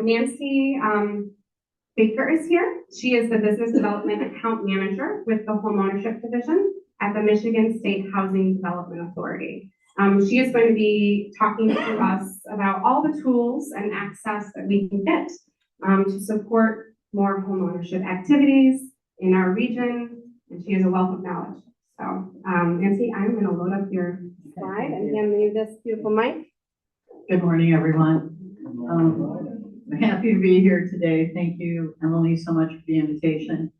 Nancy Baker is here. She is the Business Development Account Manager with the Homeownership Division at the Michigan State Housing Development Authority. She is going to be talking to us about all the tools and access that we can get to support more homeownership activities in our region, and she has a wealth of knowledge. So, Nancy, I'm going to load up your slide and hand you this beautiful mic. Good morning, everyone. I'm happy to be here today. Thank you, Emily, so much for the invitation.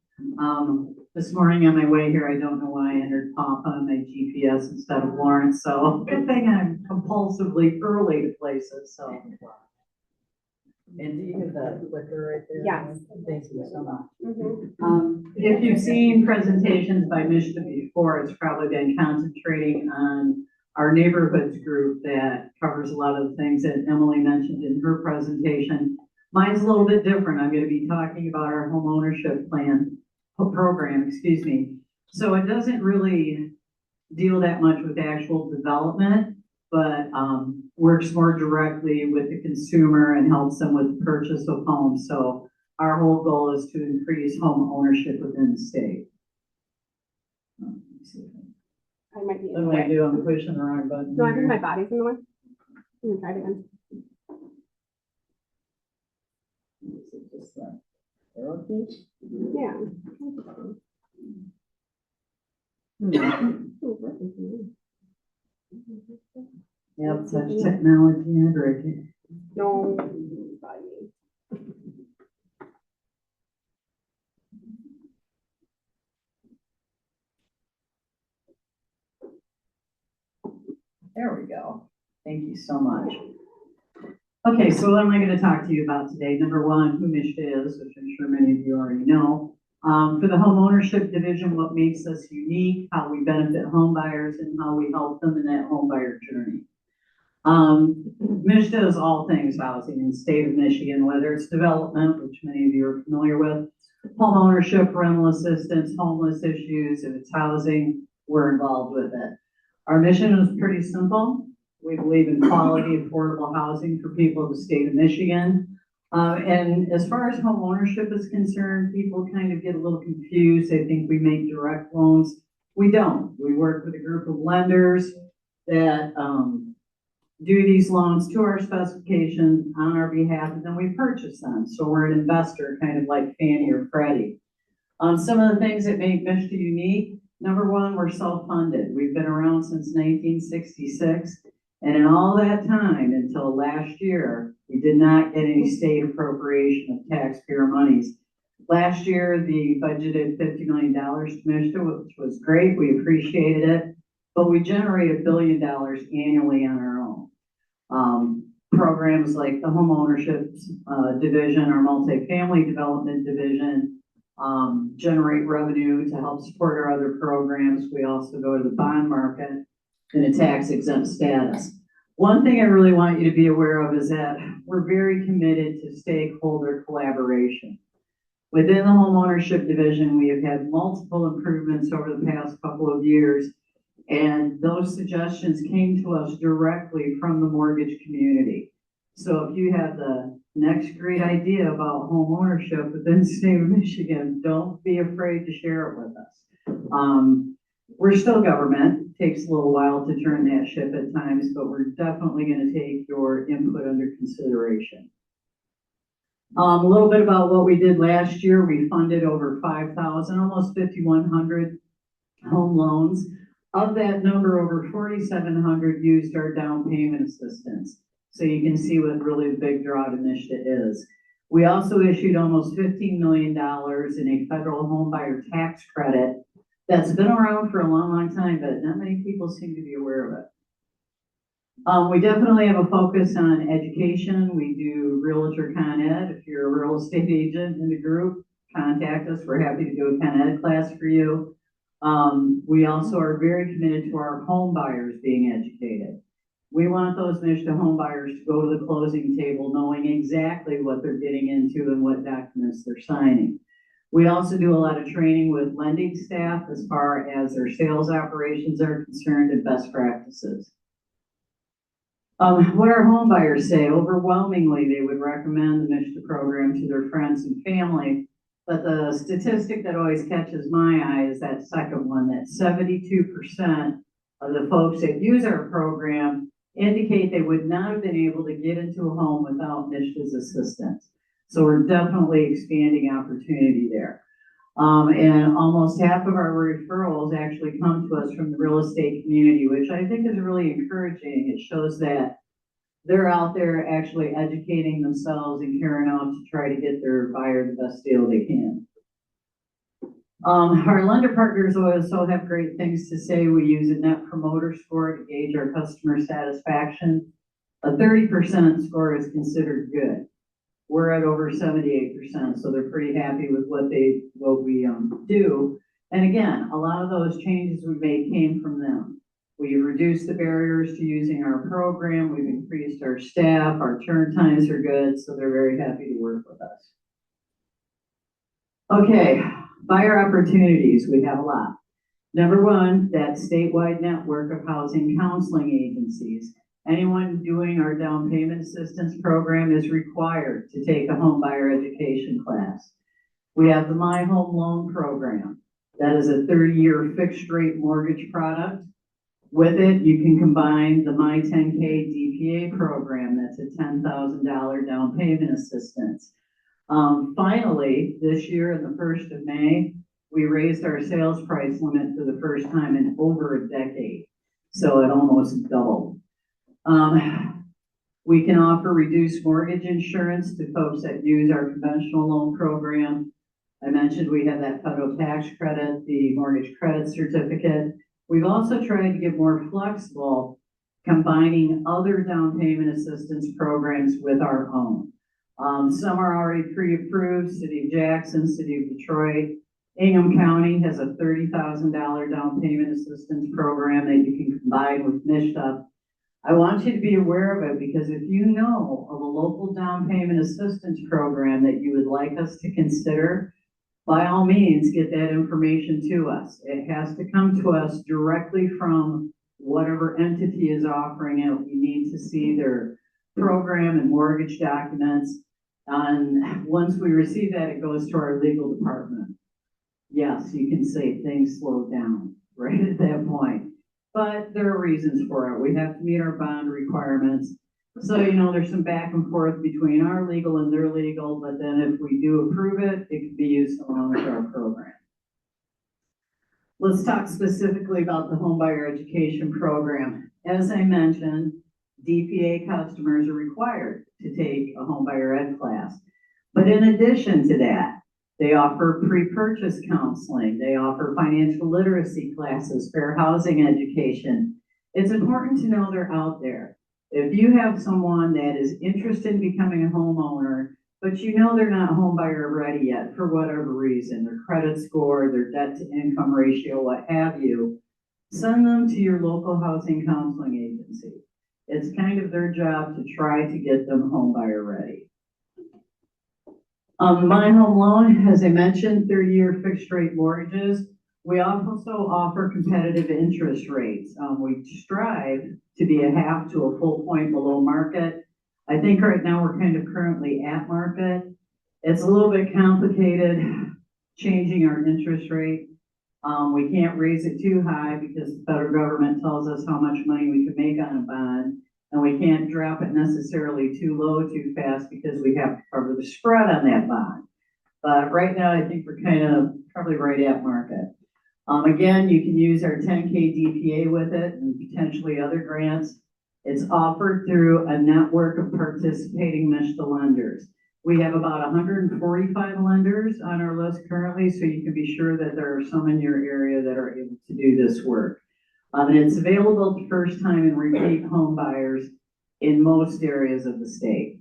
This morning on my way here, I don't know why I entered Papa on my GPS instead of Lawrence, so good thing I'm compulsively early to places. So, and do you have that clicker right there? Yes. Thank you so much. If you've seen presentations by Michigan before, it's probably been concentrating on our neighborhoods group that covers a lot of the things that Emily mentioned in her presentation. Mine's a little bit different. I'm going to be talking about our homeownership program, excuse me. So it doesn't really deal that much with actual development, but works more directly with the consumer and helps them with the purchase of homes. So our whole goal is to increase home ownership within the state. I might be in What the do I way. do? I'm pushing the wrong button. No, I think my body's in the way. Let me try it again. Is it just that arrow key? Yeah. Yep, such technology and breaking. No. There we go. Thank you so much. Okay, so what am I going to talk to you about today? Number one, who MSHDA is, which I'm sure many of you already know. For the homeownership division, what makes us unique, how we benefit home buyers, and how we help them in that home buyer journey. MSHDA is all things housing in the state of Michigan, whether it's development, which many of you are familiar with, home ownership, rental assistance, homeless issues. If it's housing, we're involved with it. Our mission is pretty simple. We believe in quality, affordable housing for people of the state of Michigan. And as far as home ownership is concerned, people kind of get a little confused. They think we make direct loans. We don't. We work with a group of lenders that do these loans to our specifications on our behalf, and then we purchase them. So we're an investor, kind of like Fannie or Freddie. Some of the things that make MSHDA unique, number one, we're self-funded. We've been around since 1966. And in all that time, until last year, we did not get any state appropriation of taxpayer monies. Last year, the budgeted $50 million to MSHDA, which was great. We appreciated it. But we generate $1 billion annually on our own. Programs like the Homeownership Division, our Multifamily Development Division, generate revenue to help support our other programs. We also go to the bond market in a tax-exempt status. One thing I really want you to be aware of is that we're very committed to stakeholder collaboration. Within the Homeownership Division, we have had multiple improvements over the past couple of years, and those suggestions came to us directly from the mortgage community. So if you have the next great idea about home ownership within the state of Michigan, don't be afraid to share it with us. We're still government. It takes a little while to turn that ship at times, but we're definitely going to take your input under consideration. A little bit about what we did last year. We funded over 5,000, almost 5,100 home loans. Of that number, over 4,700 used our down payment assistance. So you can see what really the big draw to MSHDA is. We also issued almost $15 million in a federal home buyer tax credit that's been around for a long, long time, but not many people seem to be aware of it. We definitely have a focus on education. We do Realtor Con Ed. If you're a real estate agent in the group, contact us. We're happy to do a Con Ed class for you. We also are very committed to our home buyers being educated. We want those MSHDA home buyers to go to the closing table knowing exactly what they're getting into and what documents they're signing. We also do a lot of training with lending staff as far as their sales operations are concerned and best practices. What our home buyers say, overwhelmingly, they would recommend the MISHDA program to their friends and family. But the statistic that always catches my eye is that second one, that 72% of the folks that use our program indicate they would not have been able to get into a home without MISHDA's assistance. So we're definitely expanding opportunity there. And almost half of our referrals actually come to us from the real estate community, which I think is really encouraging. It shows that they're out there actually educating themselves and caring enough to try to get their buyer the best deal they can. Our lender partners also have great things to say. We use a net promoter score to gauge our customer satisfaction. A 30% score is considered good. We're at over 78%, so they're pretty happy with what we do. And again, a lot of those changes we made came from them. We reduced the barriers to using our program. We've increased our staff. Our turn times are good, so they're very happy to work with us. Okay, buyer opportunities, we have a lot. Number one, that statewide network of housing counseling agencies. Anyone doing our down payment assistance program is required to take a home buyer education class. We have the My Home Loan program. That is a 30-year fixed rate mortgage product. With it, you can combine the My 10K DPA program. That's a $10,000 down payment assistance. Finally, this year, on the 1st of May, we raised our sales price limit for the first time in over a decade. So it almost doubled. We can offer reduced mortgage insurance to folks that use our conventional loan program. I mentioned we have that federal tax credit, the mortgage credit certificate. We've also tried to get more flexible, combining other down payment assistance programs with our own. Some are already pre-approved, City of Jackson, City of Detroit. Ingham County has a $30,000 down payment assistance program that you can combine with MISHDA. I want you to be aware of it because if you know of a local down payment assistance program that you would like us to consider, by all means, get that information to us. It has to come to us directly from whatever entity is offering it. We need to see their program and mortgage documents. And once we receive that, it goes to our legal department. Yes, you can say things slow down right at that point. But there are reasons for it. We have to meet our bond requirements. So, there's some back and forth between our legal and their legal, but then if we do approve it, it can be used along with our program. Let's talk specifically about the homebuyer education program. As I mentioned, DPA customers are required to take a homebuyer ed class. But in addition to that, they offer pre-purchase counseling. They offer financial literacy classes, fair housing education. It's important to know they're out there. If you have someone that is interested in becoming a homeowner, but they're not homebuyer ready yet for whatever reason, their credit score, their debt to income ratio, what have you, send them to your local housing counseling agency. It's kind of their job to try to get them homebuyer ready. My Home Loan, as I mentioned, 30-year fixed rate mortgages. We also offer competitive interest rates. We strive to be a half to a full point below market. I think right now we're kind of currently at market. It's a little bit complicated changing our interest rate. We can't raise it too high because the federal government tells us how much money we can make on a bond. And we can't drop it necessarily too low too fast because we have to cover the spread on that bond. But right now, I think we're kind of probably right at market. Again, you can use our 10K DPA with it and potentially other grants. It's offered through a network of participating MISHDA lenders. We have about 145 lenders on our list currently, so you can be sure that there are some in your area that are able to do this work. And it's available to first-time and repeat home buyers in most areas of the state.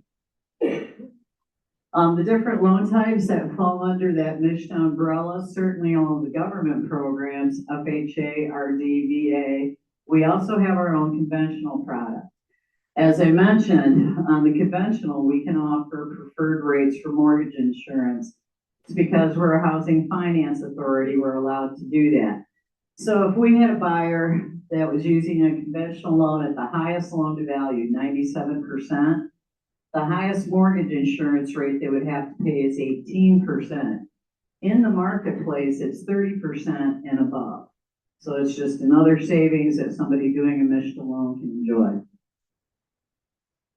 The different loan types that fall under that MISHDA umbrella, certainly all of the government programs, FHA, RD, VA. We also have our own conventional product. As I mentioned, on the conventional, we can offer preferred rates for mortgage insurance. It's because we're a housing finance authority, we're allowed to do that. So if we had a buyer that was using a conventional loan at the highest loan to value, 97%. The highest mortgage insurance rate they would have to pay is 18%. In the marketplace, it's 30% and above. So it's just another savings that somebody doing a MSHDA loan can enjoy.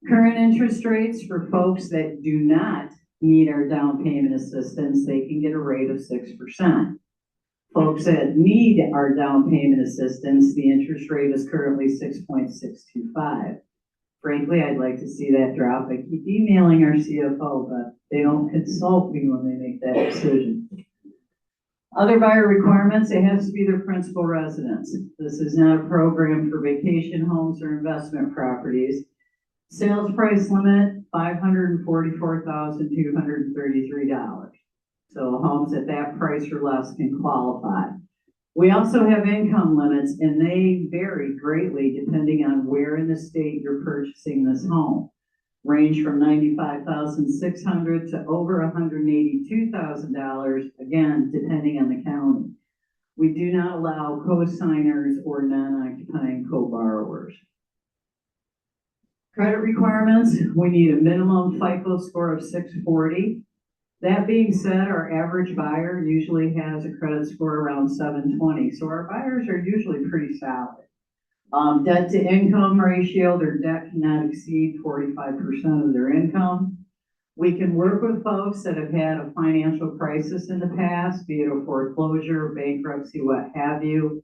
Current interest rates for folks that do not need our down payment assistance, they can get a rate of 6%. Folks that need our down payment assistance, the interest rate is currently 6.625. Frankly, I'd like to see that drop. I keep emailing our CFO, but they don't consult me when they make that decision. Other buyer requirements, it has to be their principal residence. This is not a program for vacation homes or investment properties. Sales price limit, $544,233. So homes at that price or less can qualify. We also have income limits, and they vary greatly depending on where in the state you're purchasing this home. Range from $95,600 to over $182,000, again, depending on the county. We do not allow co-signers or non-occupying co-borrowers. Credit requirements, we need a minimum FICO score of 640. That being said, our average buyer usually has a credit score around 720, so our buyers are usually pretty solid. Debt to income ratio, their debt cannot exceed 45% of their income. We can work with folks that have had a financial crisis in the past, be it a foreclosure, bankruptcy, what have you.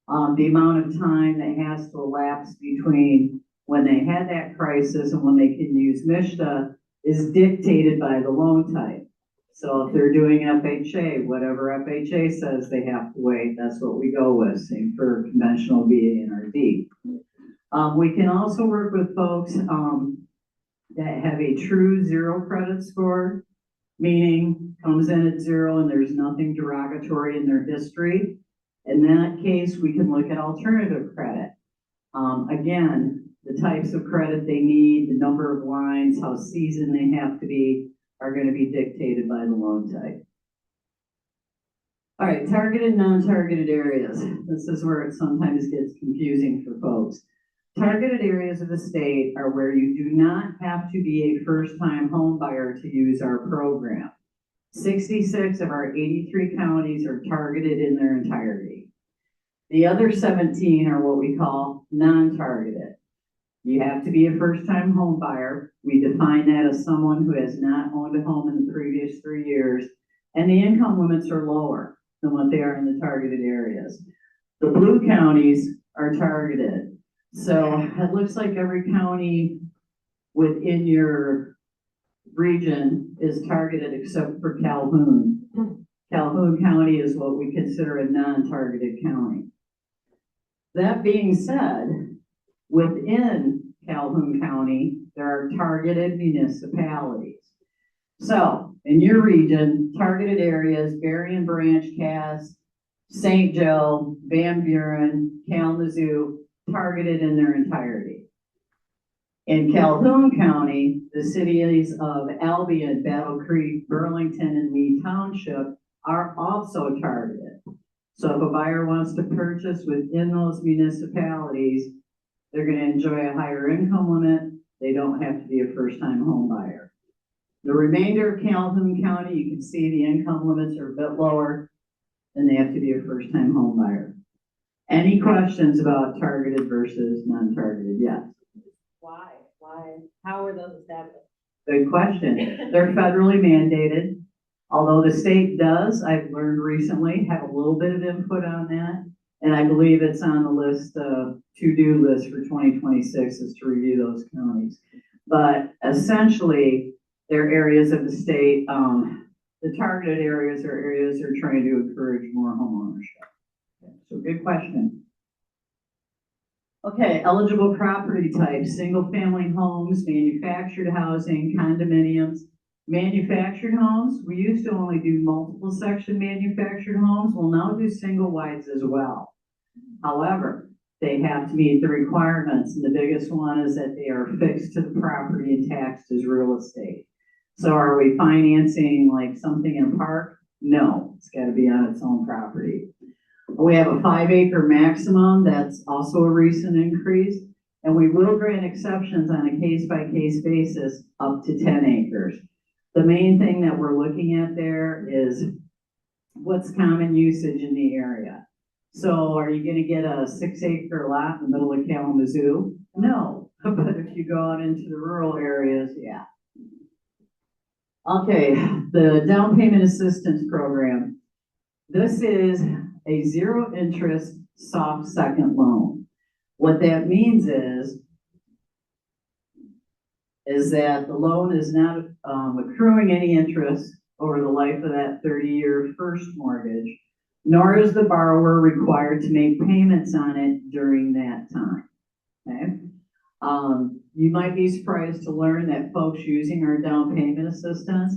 The amount of time that has to elapse between when they had that crisis and when they can use MSHDA is dictated by the loan type. So if they're doing FHA, whatever FHA says they have to wait, that's what we go with. Same for conventional VA and RD. We can also work with folks that have a true zero credit score, meaning comes in at zero and there's nothing derogatory in their history. In that case, we can look at alternative credit. Again, the types of credit they need, the number of lines, how seasoned they have to be, are going to be dictated by the loan type. All right, targeted, non-targeted areas. This is where it sometimes gets confusing for folks. Targeted areas of the state are where you do not have to be a first-time home buyer to use our program. 66 of our 83 counties are targeted in their entirety. The other 17 are what we call non-targeted. You have to be a first-time home buyer. We define that as someone who has not owned a home in the previous 3 years, and the income limits are lower than what they are in the targeted areas. The blue counties are targeted. So it looks like every county within your region is targeted except for Calhoun. Calhoun County is what we consider a non-targeted county. That being said, within Calhoun County, there are targeted municipalities. So, in your region, targeted areas, Berrien Branch, Cass, St. Joe, Van Buren, Kalamazoo, targeted in their entirety. In Calhoun County, the cities of Albion, Battle Creek, Burlington, and Lee Township are also targeted. So if a buyer wants to purchase within those municipalities, they're going to enjoy a higher income limit. They don't have to be a first-time home buyer. The remainder of Calhoun County, you can see the income limits are a bit lower, and they have to be a first-time home buyer. Any questions about targeted versus non-targeted? Yes. Why? How are those established? Good question. They're federally mandated. Although the state does, I've learned recently, have a little bit of input on that. And I believe it's on the list, to-do list for 2026 is to review those counties. But essentially, they're areas of the state, the targeted areas are areas that are trying to encourage more home ownership. Okay, so good question. Okay, eligible property types, single family homes, manufactured housing, condominiums. Manufactured homes, we used to only do multiple section manufactured homes. We'll now do single wides as well. However, they have to meet the requirements, and the biggest one is that they are fixed to the property and taxed as real estate. So are we financing like something in a park? No, it's got to be on its own property. We have a 5-acre maximum, that's also a recent increase. And we will grant exceptions on a case-by-case basis up to 10 acres. The main thing that we're looking at there is what's common usage in the area. So are you gonna get a 6-acre lot in the middle of Kalamazoo? No, but if you go out into the rural areas, yeah. Okay, the down payment assistance program. This is a zero interest soft second loan. What that means is that the loan is not accruing any interest over the life of that 30-year first mortgage, nor is the borrower required to make payments on it during that time, okay? You might be surprised to learn that folks using our down payment assistance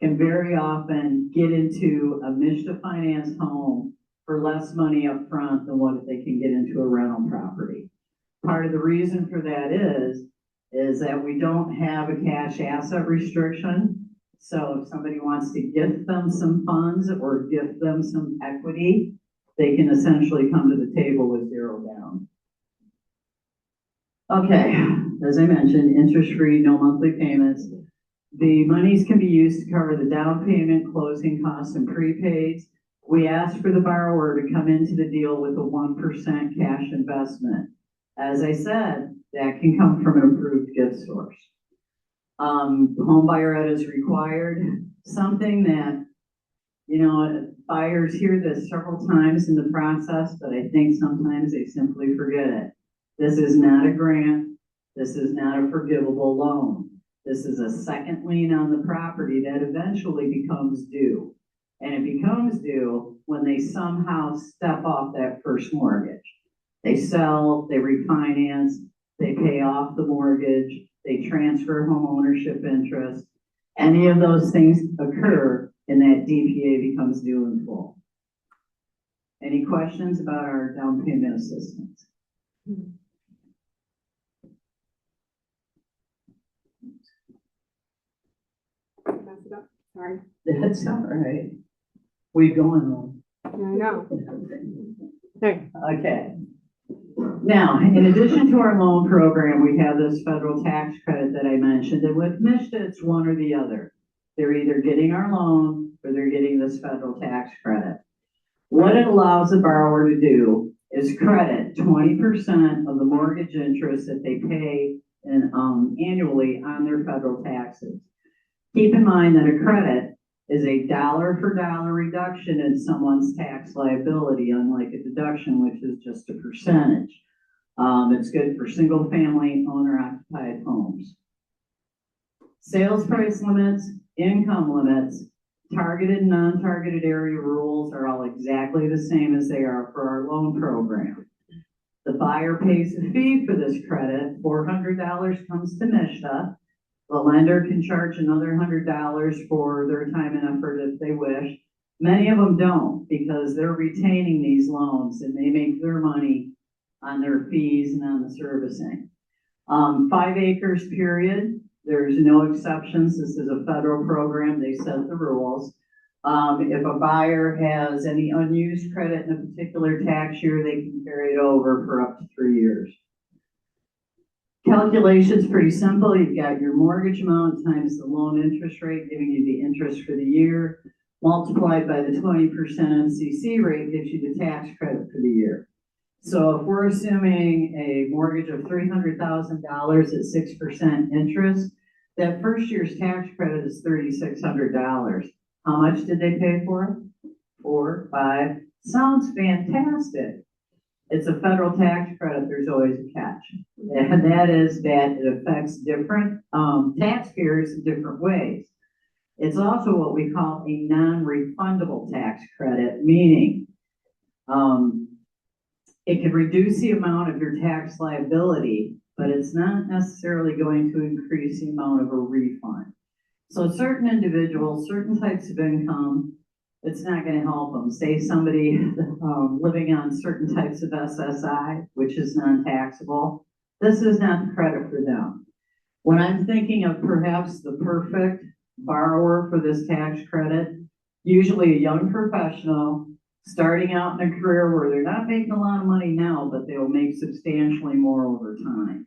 can very often get into a Mishta finance home for less money up front than what they can get into a rental property. Part of the reason for that is that we don't have a cash asset restriction. So if somebody wants to gift them some funds or gift them some equity, they can essentially come to the table with zero down. Okay, as I mentioned, interest-free, no monthly payments. The monies can be used to cover the down payment, closing costs, and prepaids. We ask for the borrower to come into the deal with a 1% cash investment. As I said, that can come from an approved gift source. Home buyer ed is required, something that, you know, buyers hear this several times in the process, but I think sometimes they simply forget it. This is not a grant. This is not a forgivable loan. This is a second lien on the property that eventually becomes due. And it becomes due when they somehow step off that first mortgage. They sell, they refinance, they pay off the mortgage, they transfer home ownership interest. Any of those things occur and that DPA becomes due in full. Any questions about our down payment assistance? Mess it up. Sorry. That's all right. We going on. I know. There. Okay. Now, in addition to our loan program, we have this federal tax credit that I mentioned, and with Mishta, it's one or the other. They're either getting our loan or they're getting this federal tax credit. What it allows the borrower to do is credit 20% of the mortgage interest that they pay annually on their federal taxes. Keep in mind that a credit is a dollar-for-dollar reduction in someone's tax liability, unlike a deduction, which is just a percentage. It's good for single-family owner-occupied homes. Sales price limits, income limits, targeted and non-targeted area rules are all exactly the same as they are for our loan program. The buyer pays a fee for this credit. $400 comes to Mishta. The lender can charge another $100 for their time and effort if they wish. Many of them don't because they're retaining these loans and they make their money on their fees and on the servicing. 5 acres, period. There's no exceptions. This is a federal program. They set the rules. If a buyer has any unused credit in a particular tax year, they can carry it over for up to 3 years. Calculation's pretty simple. You've got your mortgage amount times the loan interest rate, giving you the interest for the year, multiplied by the 20% MCC rate gives you the tax credit for the year. So if we're assuming a mortgage of $300,000 at 6% interest, that first year's tax credit is $3,600. How much did they pay for it? 4, 5. Sounds fantastic. It's a federal tax credit. There's always a catch. And that is that it affects different taxpayers in different ways. It's also what we call a non-refundable tax credit, meaning it can reduce the amount of your tax liability, but it's not necessarily going to increase the amount of a refund. So certain individuals, certain types of income, it's not going to help them. Say somebody living on certain types of SSI, which is non-taxable, this is not the credit for them. When I'm thinking of perhaps the perfect borrower for this tax credit, usually a young professional, starting out in a career where they're not making a lot of money now, but they'll make substantially more over time.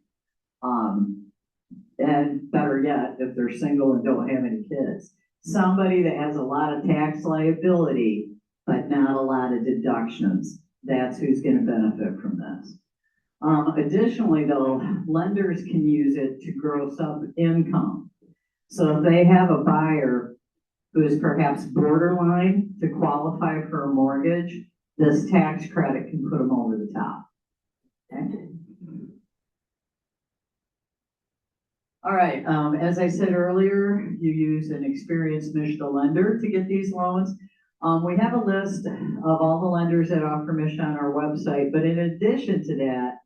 And better yet, if they're single and don't have any kids. Somebody that has a lot of tax liability, but not a lot of deductions. That's who's gonna benefit from this. Additionally though, lenders can use it to gross up income. So if they have a buyer who is perhaps borderline to qualify for a mortgage, this tax credit can put them over the top. Okay? All right, as I said earlier, you use an experienced Mishta lender to get these loans. We have a list of all the lenders that offer Mishta on our website, but in addition to that,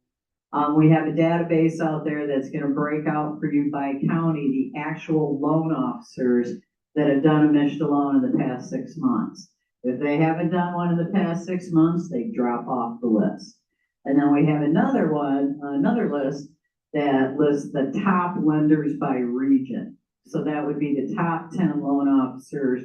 we have a database out there that's going to break out for you by county the actual loan officers that have done a Mishta loan in the past 6 months. If they haven't done one in the past 6 months, they drop off the list. And then we have another list that lists the top lenders by region. So that would be the top 10 loan officers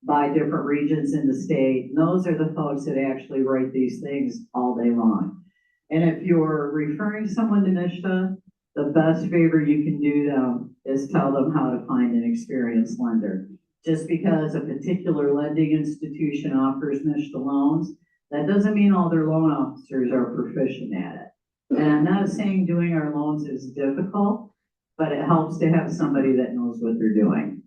by different regions in the state. And those are the folks that actually write these things all day long. And if you're referring someone to Mishta, the best favor you can do them is tell them how to find an experienced lender. Just because a particular lending institution offers Mishta loans, that doesn't mean all their loan officers are proficient at it. And I'm not saying doing our loans is difficult, but it helps to have somebody that knows what they're doing.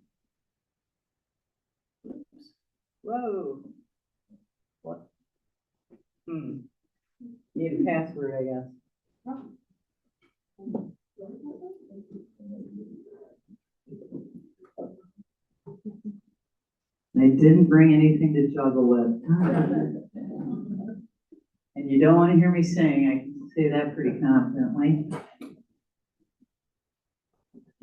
Whoa. What? Need a password, I guess. I didn't bring anything to juggle with. And you don't want to hear me sing, I can say that pretty confidently.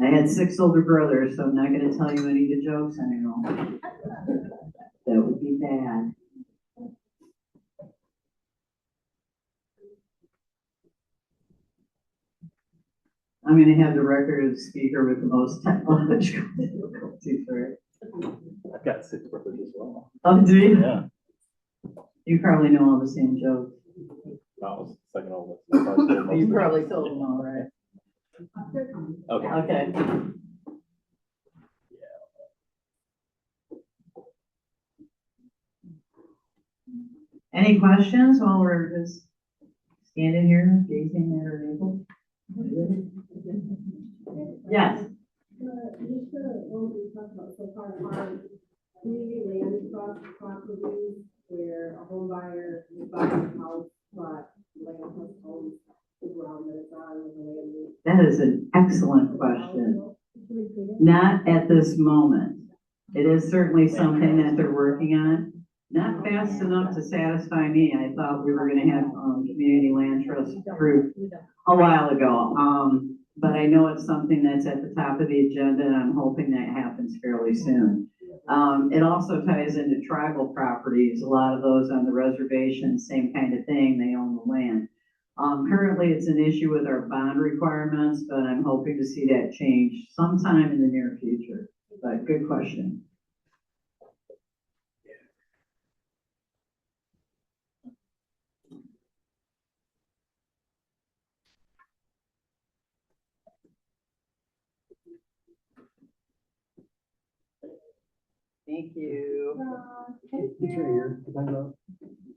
I had 6 older brothers, so I'm not going to tell you any of the jokes anymore. That would be bad. I'm going to have the record of the speaker with the most technological difficulties, right? I've got 6 brothers as well. Oh, do you? Yeah. You probably know all the same jokes. That was the second oldest. You probably told them all, right? Okay. Okay. Any questions while we're just standing here gazing at our neighbor? Yes. What we talked about so far are community land trust properties where a home buyer is buying a house, but land trust owns the ground that it's on and the land use. That is an excellent question. Not at this moment. It is certainly something that they're working on. Not fast enough to satisfy me. I thought we were going to have community land trust approved a while ago. But I know it's something that's at the top of the agenda, and I'm hoping that happens fairly soon. It also ties into tribal properties. A lot of those on the reservation, same kind of thing. They own the land. Currently, it's an issue with our bond requirements, but I'm hoping to see that change sometime in the near future. But good question. Thank you.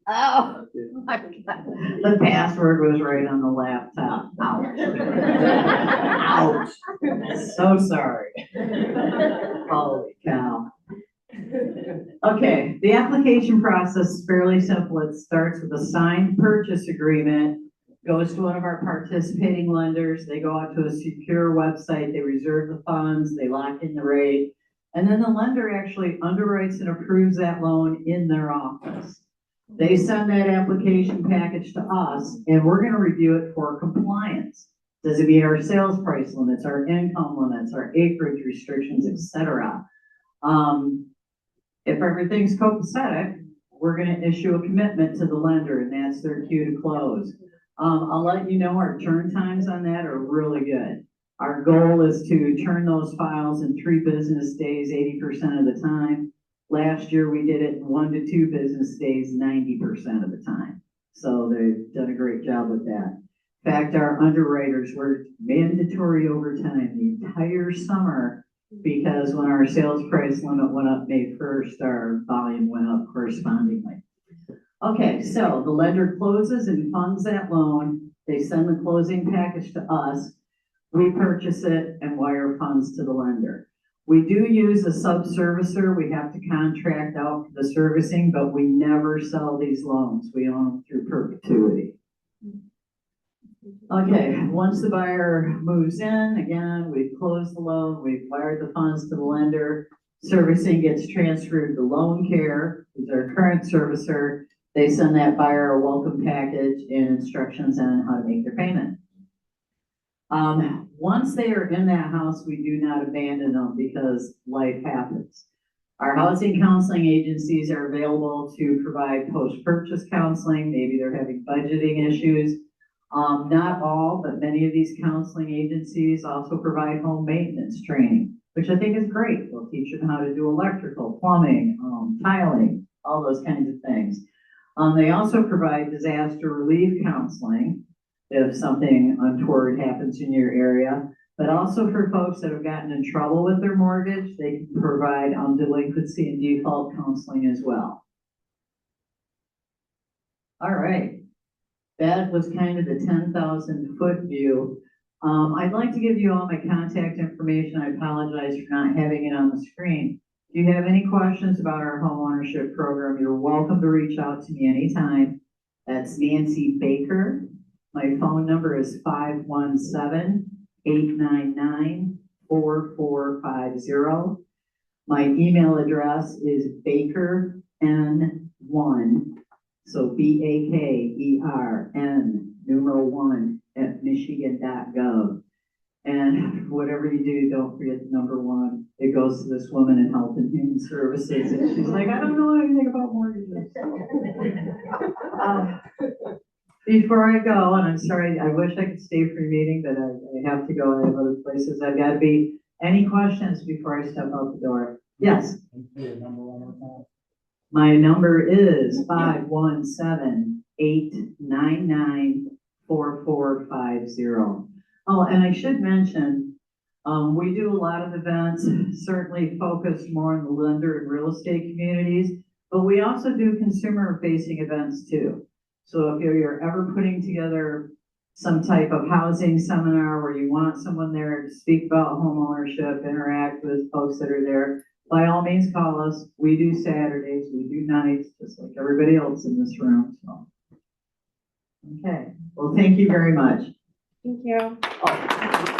Oh, my God. The password was right on the laptop. Ouch. Ouch. So sorry. Holy cow. Okay, the application process is fairly simple. It starts with a signed purchase agreement, goes to one of our participating lenders. They go out to a secure website. They reserve the funds. They lock in the rate. And then the lender actually underwrites and approves that loan in their office. They send that application package to us, and we're going to review it for compliance. Does it meet our sales price limits, our income limits, our acreage restrictions, etc.? If everything's copacetic, we're going to issue a commitment to the lender, and that's their cue to close. I'll let you know our turn times on that are really good. Our goal is to turn those files in 3 business days, 80% of the time. Last year, we did it in 1 to 2 business days, 90% of the time. So they've done a great job with that. In fact, our underwriters worked mandatory overtime the entire summer because when our sales price limit went up May 1st, our volume went up correspondingly. Okay, so the lender closes and funds that loan. They send the closing package to us. We purchase it and wire funds to the lender. We do use a sub-servicer. We have to contract out for the servicing, but we never sell these loans. We own them through perpetuity. Okay, once the buyer moves in, again, we've closed the loan, we've wired the funds to the lender. Servicing gets transferred to Loan Care, who's our current servicer. They send that buyer a welcome package and instructions on how to make their payment. Once they are in that house, we do not abandon them because life happens. Our housing counseling agencies are available to provide post-purchase counseling. Maybe they're having budgeting issues. Not all, but many of these counseling agencies also provide home maintenance training, which I think is great. They'll teach them how to do electrical, plumbing, tiling, all those kinds of things. They also provide disaster relief counseling if something untoward happens in your area, but also for folks that have gotten in trouble with their mortgage, they can provide delinquency and default counseling as well. All right. That was kind of the 10,000 foot view. I'd like to give you all my contact information. I apologize for not having it on the screen. If you have any questions about our homeownership program, you're welcome to reach out to me anytime. That's Nancy Baker. My phone number is 517-899-4450. My email address is bakern1, so BAKERN, numeral 1, at michigan.gov. And whatever you do, don't forget the number 1. It goes to this woman in Health and Human Services, and she's like, I don't know anything about mortgages. Before I go, and I'm sorry, I wish I could stay for your meeting, but I have to go. I have other places I've got to be. Any questions before I step out the door? Yes. My number is 517-899-4450. Oh, and I should mention, we do a lot of events, certainly focused more on the lender and real estate communities, but we also do consumer-facing events too. So if you're ever putting together some type of housing seminar where you want someone there to speak about homeownership, interact with folks that are there, by all means call us. We do Saturdays, we do nights, just like everybody else in this room. So. Okay, well, thank you very much. Thank you. Oh.